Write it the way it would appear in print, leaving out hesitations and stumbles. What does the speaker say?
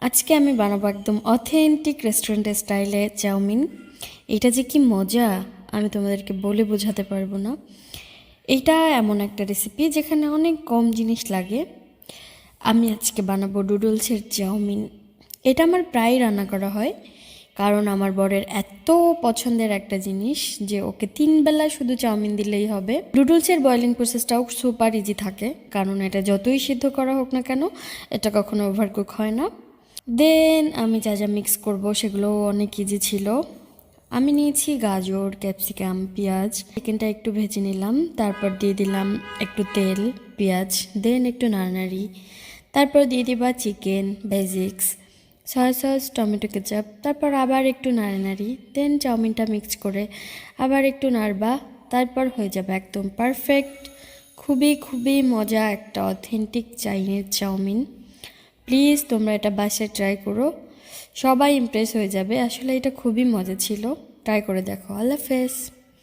আজকে আমি বানাবো একদম অথেন্টিক রেস্টুরেন্ট স্টাইলে চাউমিন। এটা যে কি মজা আমি তোমাদেরকে বলে বোঝাতে পারবো না। এইটা এমন একটা রেসিপি যেখানে অনেক কম জিনিস লাগে। আমি আজকে বানাবো নুডলসের চাউমিন। এটা আমার প্রায় রান্না করা হয়, কারণ আমার বরের এত পছন্দের একটা জিনিস যে ওকে 3 বেলা শুধু চাউমিন দিলেই হবে। নুডলসের বয়লিং প্রসেসটাও সুপার ইজি থাকে, কারণ এটা যতই সিদ্ধ করা হোক না কেন এটা কখনো ওভারকুক হয় না। দেন আমি যা যা মিক্স করব সেগুলো অনেক ইজি ছিল। আমি নিয়েছি গাজর, ক্যাপসিকাম, পেঁয়াজ। চিকেনটা একটু ভেজে নিলাম, তারপর দিয়ে দিলাম একটু তেল, পেঁয়াজ, দেন একটু নাড়ানাড়ি। তারপর দিয়ে দিবা chicken, basics, soya sauce, tomato ketchup, তারপর আবার একটু নাড়ানাড়ি, দেন চাউমিনটা মিক্স করে আবার একটু নাড়বা। তারপর হয়ে যাবে একদম পারফেক্ট, খুবই খুবই মজা একটা অথেন্টিক চাইনিজ চাউমিন। প্লিজ তোমরা এটা বাসায় ট্রাই করো, সবাই ইমপ্রেস হয়ে যাবে। আসলে এটা খুবই মজা ছিল, ট্রাই করে দেখো। আল্লাহ হাফেজ।